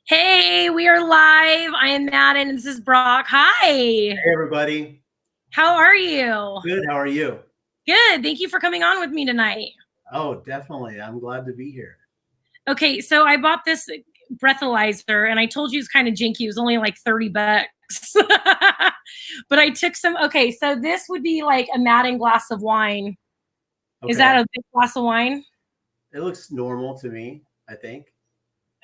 Hey, we are live. I am Madden and this is Brock. Hi. Hey, everybody. How are you? Good. How are you? Good. Thank you for coming on with me tonight. Oh, definitely. I'm glad to be here. Okay, so I bought this breathalyzer and I told you it's kind of janky. It was only like $30. But I took some. Okay, so this would be like a Madden glass of wine. Okay. Is that a big glass of wine? It looks normal to me, I think.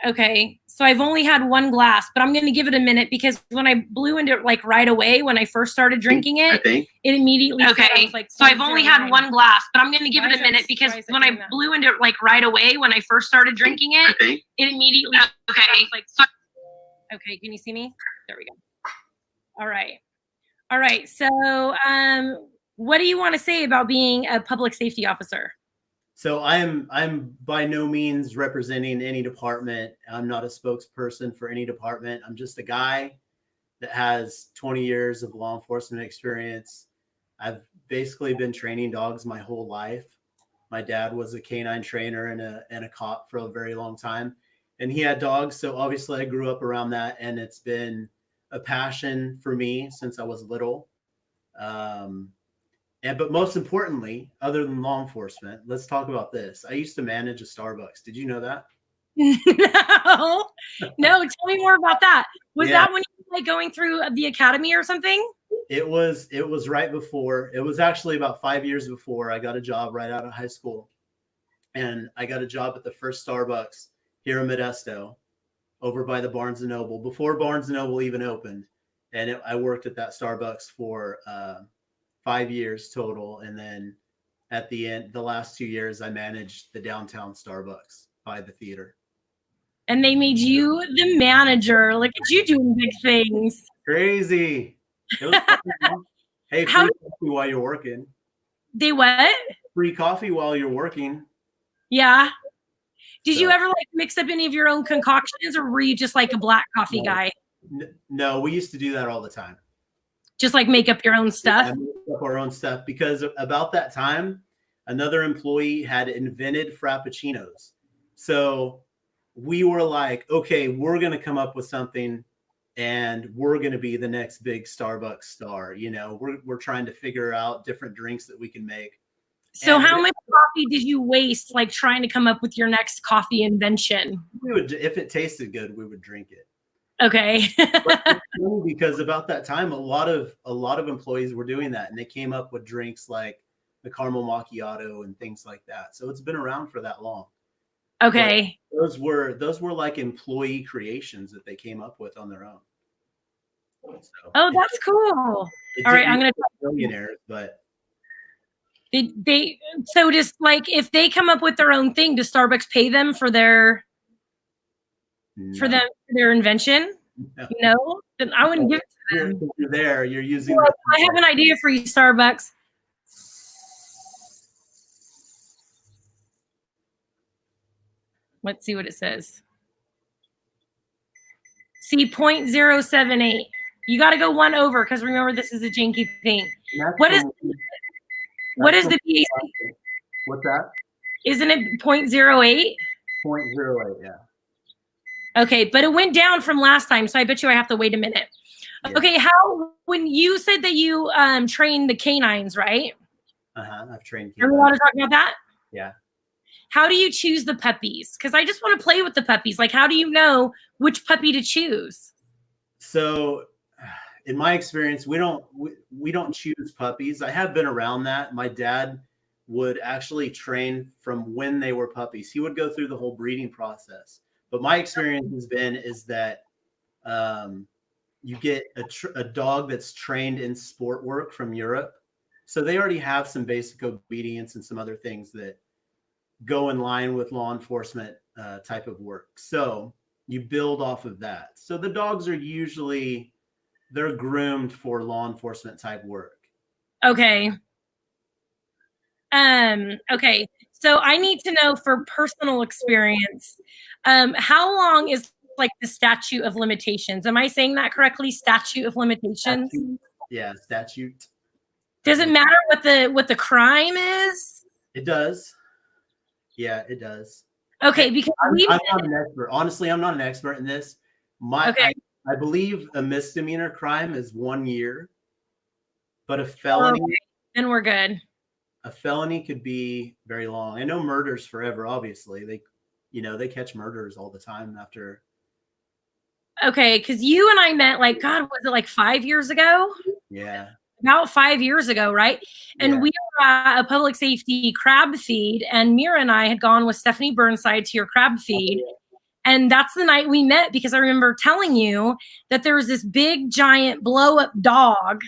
Okay, so I've only had one glass, but I'm going to give it a minute because when I blew into it like right away when I first started drinking it, it immediately okay. Like, so I've only had one glass, but I'm going to give it a minute because when I blew into it like right away when I first started drinking it, it immediately Okay, can you see me? There we go. All right. So, what do you want to say about being a public safety officer? So I'm by no means representing any department. I'm not a spokesperson for any department. I'm just a guy that has 20 years of law enforcement experience. I've basically been training dogs my whole life. My dad was a canine trainer and a cop for a very long time, and he had dogs. So obviously I grew up around that, and it's been a passion for me since I was little. But most importantly, other than law enforcement, let's talk about this. I used to manage a Starbucks. Did you know that? No. Tell me more about that. Was that when you were like going through the academy or something? It was right before. It was actually about 5 years before I got a job right out of high school. And I got a job at the first Starbucks here in Modesto over by the Barnes & Noble before Barnes & Noble even opened. And I worked at that Starbucks for 5 years total. And then at the end, the last 2 years, I managed the downtown Starbucks by the theater. And they made you the manager. Look at you doing big things. Crazy. It was fun. Hey, free coffee while you're working. They what? Free coffee while you're working. Yeah. Did you ever like mix up any of your own concoctions, or were you just like a black coffee guy? No, we used to do that all the time. Just like make up your own stuff? Yeah, make up our own stuff, because about that time, another employee had invented Frappuccinos. So we were like, okay, we're going to come up with something and we're going to be the next big Starbucks star. You know, we're trying to figure out different drinks that we can make. So how much coffee did you waste like trying to come up with your next coffee invention? We would, if it tasted good, we would drink it. Okay. Because about that time, a lot of employees were doing that, and they came up with drinks like the caramel macchiato and things like that. So it's been around for that long. Okay. But those were like employee creations that they came up with on their own. So that's cool. All right, I'm gonna millionaires, but they so just like if they come up with their own thing, does Starbucks pay them for their invention? No, then I wouldn't give it to them. You're there. You're using. Like, I have an idea for you, Starbucks. Let's see what it says. See, 0.078. You got to go one over because remember this is a janky thing. What is the BAC? What's that? Isn't it 0.08? 0.08, yeah. Okay, but it went down from last time, so I bet you I have to wait a minute. Yeah. Okay, when you said that you trained the canines, right? I've trained canines. You want to talk about that? Yeah. How do you choose the puppies? Because I just want to play with the puppies. Like, how do you know which puppy to choose? So, in my experience, we don't choose puppies. I have been around that. My dad would actually train from when they were puppies. He would go through the whole breeding process. But my experience is that you get a dog that's trained in sport work from Europe. So they already have some basic obedience and some other things that go in line with law enforcement type of work. So you build off of that. So the dogs are usually, they're groomed for law enforcement type work. Okay. Okay. So I need to know for personal experience, how long is like the statute of limitations? Am I saying that correctly? Statute of limitations? Yeah, statute. Does it matter what the crime is? It does. Yeah, it does. Okay, because I'm not an expert. Honestly, I'm not an expert in this. I believe a misdemeanor crime is 1 year, but a felony. And we're good. A felony could be very long. I know murder's forever. Obviously, they catch murderers all the time after. Okay, because you and I met like, God, was it like 5 years ago? Yeah. About 5 years ago, right? And we were at a public safety crab feed, and Mira and I had gone with Stephanie Burnside to your crab feed. And that's the night we met, because I remember telling you that there was this big, giant blow-up dog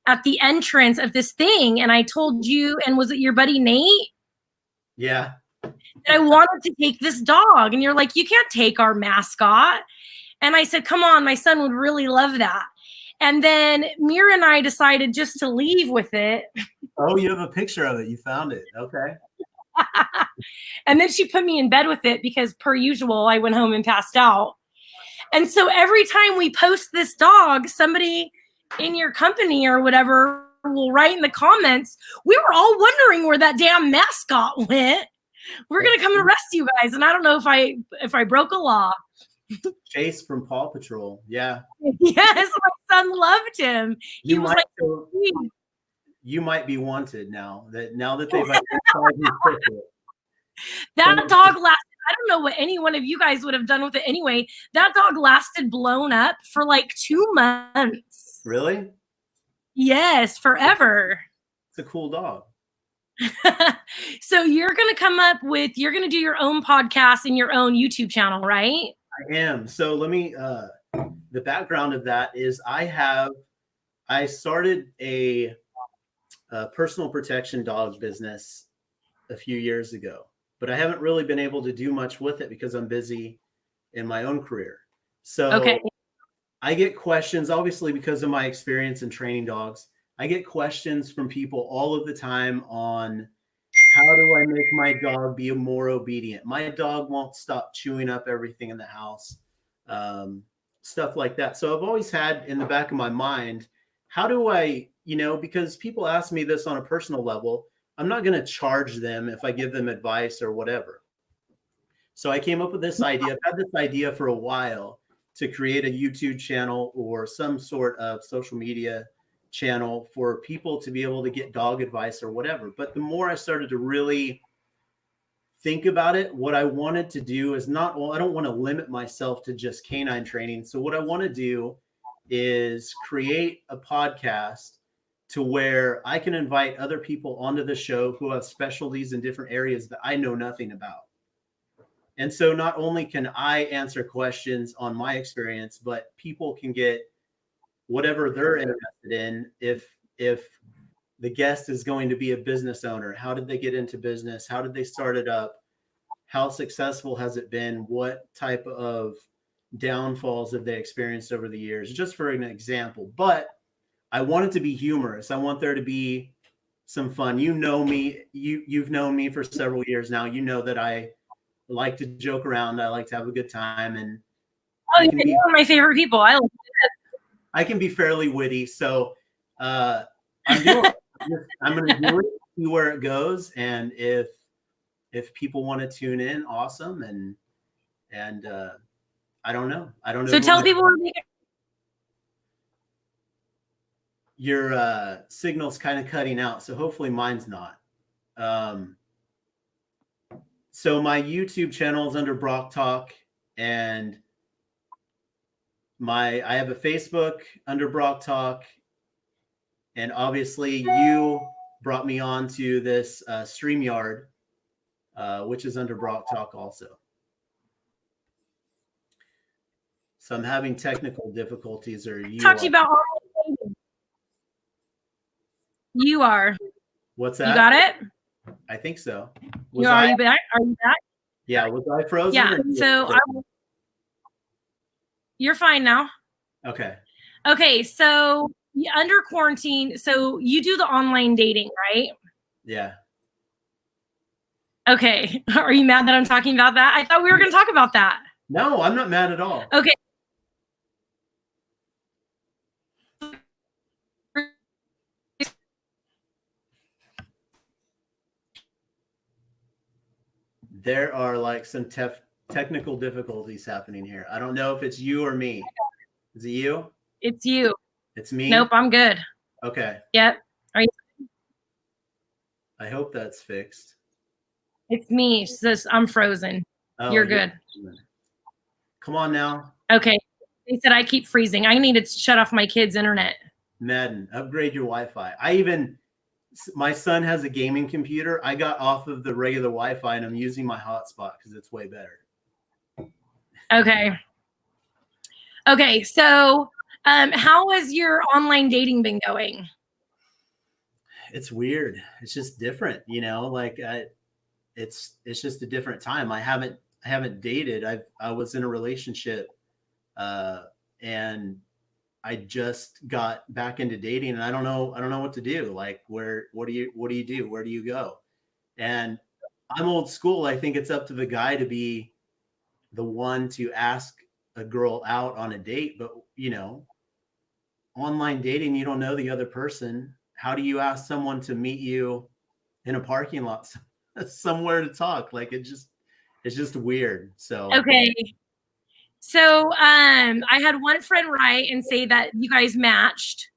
at the entrance of this thing. And I told you, and was it your buddy Nate? Yeah. That I wanted to take this dog. And you're like, you can't take our mascot. And I said, come on, my son would really love that. And then Mira and I decided just to leave with it. Oh, you have a picture of it. You found it. Okay. And then she put me in bed with it because, per usual, I went home and passed out. And so every time we post this dog, somebody in your company or whatever will write in the comments, we were all wondering where that damn mascot went. We're going to come arrest you guys. And I don't know if I broke a law. Chase from Paw Patrol. Yeah. Yes, my son loved him. He was like, you might be wanted now that they've identified you. That dog lasted, I don't know what any one of you guys would have done with it anyway. That dog lasted blown up for like 2 months. Really? Yes, forever. It's a cool dog. So you're going to do your own podcast and your own YouTube channel, right? I am. So let me, the background of that is I started a personal protection dog business a few years ago, but I haven't really been able to do much with it because I'm busy in my own career. So I get questions, obviously, because of my experience in training dogs. I get questions from people all of the time on how do I make my dog be more obedient? My dog won't stop chewing up everything in the house, stuff like that. So I've always had in the back of my mind, how do I, because people ask me this on a personal level, I'm not going to charge them if I give them advice or whatever. So I came up with this idea. I've had this idea for a while to create a YouTube channel or some sort of social media channel for people to be able to get dog advice or whatever. But the more I started to really think about it, what I wanted to do is I don't want to limit myself to just canine training. So what I want to do is create a podcast to where I can invite other people onto the show who have specialties in different areas that I know nothing about. And so not only can I answer questions on my experience, but people can get whatever they're interested in. If the guest is going to be a business owner, how did they get into business? How did they start it up? How successful has it been? What type of downfalls have they experienced over the years? Just for an example. But I want it to be humorous. I want there to be some fun. You know me. You've known me for several years now. You know that I like to joke around. I like to have a good time. And you're one of my favorite people. I can be fairly witty. So I'm going to do it, see where it goes. And if people want to tune in, awesome. And I don't know. So tell people where they can. Your signal's kind of cutting out, so hopefully mine's not. So my YouTube channel is under Brock Talk, and I have a Facebook under Brock Talk, and obviously you brought me on to this StreamYard, which is under Brock Talk also. So I'm having technical difficulties, or you talk to you about all. You are. What's that? You got it? I think so. Are you back? Are you back? Yeah. Was I frozen? Yeah. So you're fine now. Okay. Okay. So under quarantine, so you do the online dating, right? Yeah. Okay. Are you mad that I'm talking about that? I thought we were going to talk about that. No, I'm not mad at all. Okay. There are like some technical difficulties happening here. I don't know if it's you or me. Is it you? It's you. It's me? Nope, I'm good. Okay. Yep. Are you? I hope that's fixed. It's me. She says I'm frozen. Oh, You're good. Come on now. Okay. They said I keep freezing. I need to shut off my kids' internet. Madden, upgrade your Wi-Fi. My son has a gaming computer. I got off of the regular Wi-Fi and I'm using my hotspot because it's way better. Okay. Okay. So, how has your online dating been going? It's weird. It's just different, you know, like it's just a different time. I haven't dated. I was in a relationship and I just got back into dating and I don't know what to do. Like what do you do? Where do you go? And I'm old school. I think it's up to the guy to be the one to ask a girl out on a date, but you know, online dating, you don't know the other person. How do you ask someone to meet you in a parking lot somewhere to talk? Like it's just weird. So okay. So I had one friend write and say that you guys matched.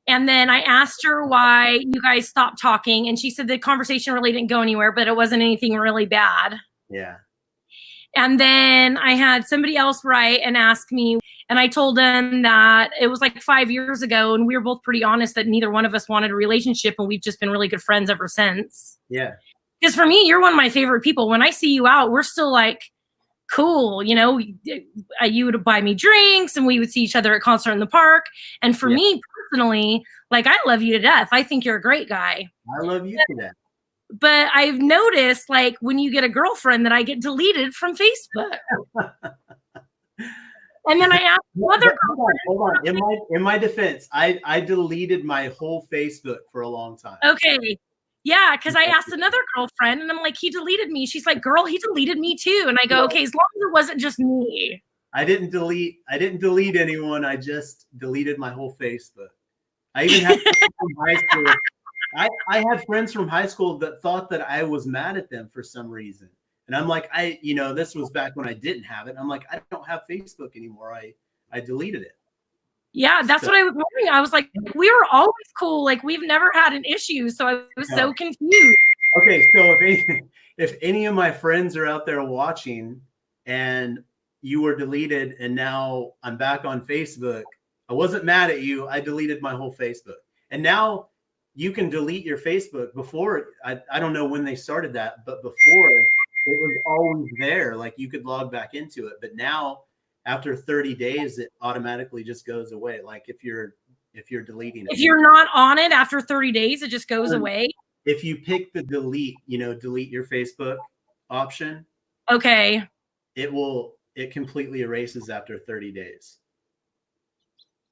And then I asked her why you guys stopped talking. And she said the conversation really didn't go anywhere, but it wasn't anything really bad. yeah. And then I had somebody else write and ask me, and I told them that it was like 5 years ago. And we were both pretty honest that neither one of us wanted a relationship. And we've just been really good friends ever since. Yeah. Because for me, you're one of my favorite people. When I see you out, we're still like, cool, you know, you would buy me drinks and we would see each other at concert in the park. And for me personally, like I love you to death. I think you're a great guy. I love you to death. But I've noticed like when you get a girlfriend that I get deleted from Facebook. And then I asked other girlfriends. Hold on. In my defense, I deleted my whole Facebook for a long time. Okay. Yeah, because I asked another girlfriend and I'm like, he deleted me. She's like, girl, he deleted me too. And I go, okay, as long as it wasn't just me. I didn't delete anyone. I just deleted my whole Facebook. I even had friends from high school. I had friends from high school that thought that I was mad at them for some reason. And I'm like, this was back when I didn't have it. I'm like, I don't have Facebook anymore. I deleted it. Yeah, that's what I was wondering. I was like, we were always cool. Like we've never had an issue. So I was so confused. Okay, so if any of my friends are out there watching and you were deleted and now I'm back on Facebook, I wasn't mad at you. I deleted my whole Facebook. And now you can delete your Facebook. Before, I don't know when they started that, but before it was always there. Like you could log back into it. But now after 30 days, it automatically just goes away. Like if you're deleting it. If you're not on it after 30 days, it just goes away. If you pick the delete your Facebook option. Okay. It completely erases after 30 days.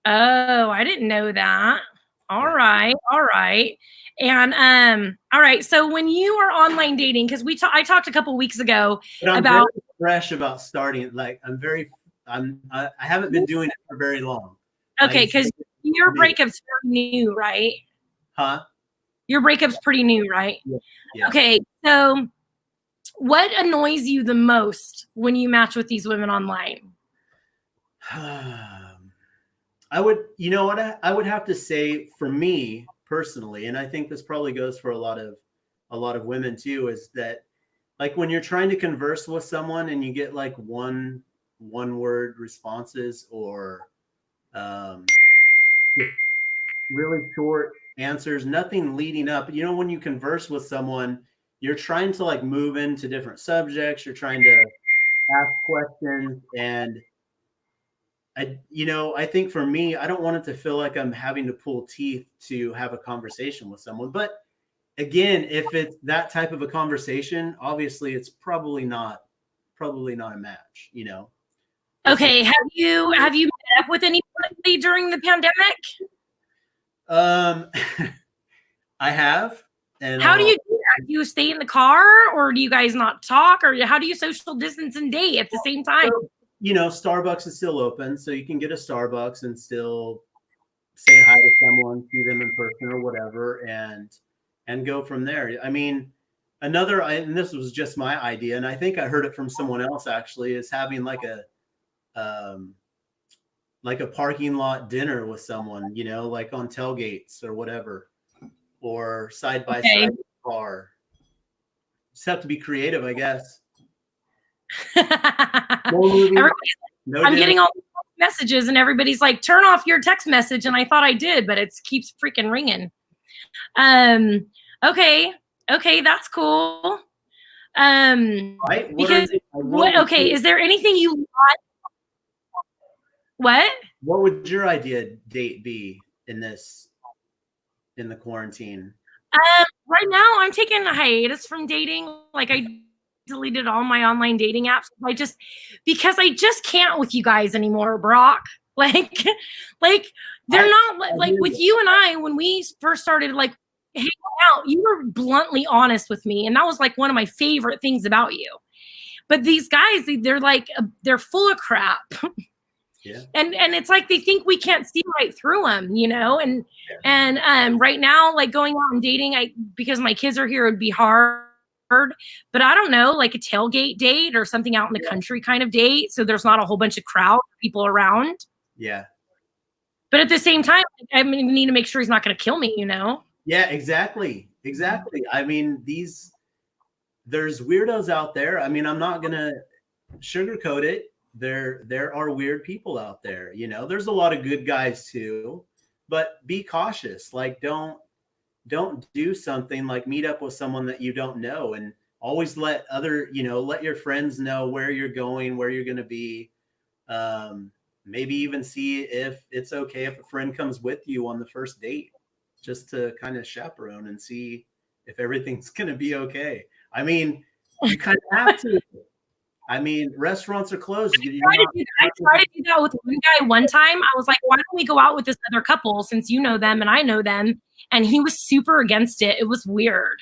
Oh, I didn't know that. All right. And all right. So when you are online dating, because I talked a couple weeks ago about very fresh about starting. Like I haven't been doing it for very long. Okay, because your breakup's pretty new, right? Huh? Your breakup's pretty new, right? Yeah. Okay, so what annoys you the most when you match with these women online? I would have to say for me personally, and I think this probably goes for a lot of women too, is that like when you're trying to converse with someone and you get like one word responses or really short answers, nothing leading up. You know, when you converse with someone, you're trying to like move into different subjects, you're trying to ask questions, and I think for me, I don't want it to feel like I'm having to pull teeth to have a conversation with someone. But again, if it's that type of a conversation, obviously it's probably not a match, you know. Okay, have you met up with anybody during the pandemic? I have. And how do you do that? Do you stay in the car, or do you guys not talk, or how do you social distance and date at the same time? So, Starbucks is still open, so you can get a Starbucks and still say hi to someone, see them in person or whatever, and go from there. I mean, another, and this was just my idea, and I think I heard it from someone else actually, is having like a parking lot dinner with someone, you know, like on tailgates or whatever, or side by side car. Just have to be creative, I guess. I'm getting all these messages and everybody's like, turn off your text message. And I thought I did, but it keeps freaking ringing. Okay, that's cool. Right? Because okay, is there anything you want? What would your idea date be in the quarantine? Right now I'm taking a hiatus from dating. Like I deleted all my online dating apps. Because I just can't with you guys anymore, Brock. Like they're not like with you and I, when we first started like hanging out, you were bluntly honest with me. And that was like one of my favorite things about you. But these guys, they're like, they're full of crap. Yeah. And it's like they think we can't see right through them, you know. And right now, like going out and dating, because my kids are here, it would be hard. But I don't know, like a tailgate date or something out in the country kind of date, so there's not a whole bunch of crowd people around. Yeah. But at the same time, I mean, we need to make sure he's not going to kill me, you know. Yeah, exactly. I mean, there's weirdos out there. I mean, I'm not gonna sugarcoat it. There are weird people out there, you know. There's a lot of good guys too, but be cautious. Like don't do something like meet up with someone that you don't know, and always let your friends know where you're going, where you're going to be. Maybe even see if it's okay if a friend comes with you on the first date, just to kind of chaperone and see if everything's going to be okay. I mean, you kind of have to. I mean, restaurants are closed. I tried to do that with one guy one time. I was like, why don't we go out with this other couple since you know them and I know them? And he was super against it. It was weird.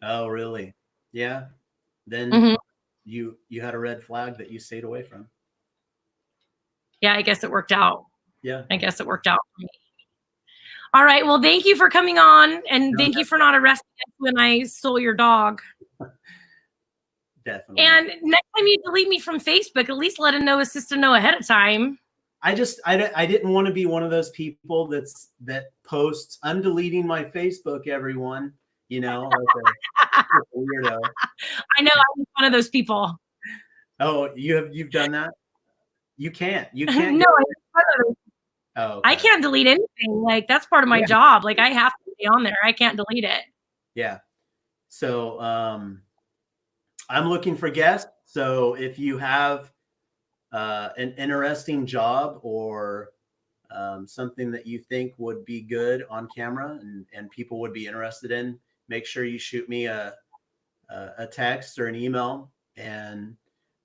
Oh, really? Yeah. Then you had a red flag that you stayed away from. Yeah, I guess it worked out. Yeah. I guess it worked out for me. All right. Well, thank you for coming on, and thank you for not arresting us when I stole your dog. Definitely. And next time you delete me from Facebook, at least let him know his sister know ahead of time. I didn't want to be one of those people that posts, I'm deleting my Facebook, everyone. You know, like a weirdo. I know I'm one of those people. Oh, you've done that? You can't. No, I can't delete anything. Like that's part of my job. Like I have to be on there. I can't delete it. Yeah. So I'm looking for guests. So if you have an interesting job or something that you think would be good on camera and people would be interested in, make sure you shoot me a text or an email. And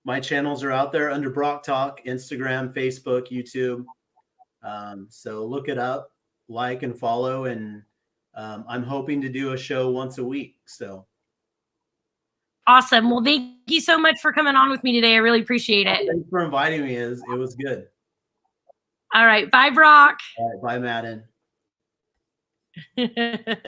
my channels are out there under Brock Talk, Instagram, Facebook, YouTube. So look it up, like and follow. And I'm hoping to do a show once a week. So. Awesome. Well, thank you so much for coming on with me today. I really appreciate it. Thanks for inviting me. It was good. All right. Bye, Brock. All right. Bye, Madden.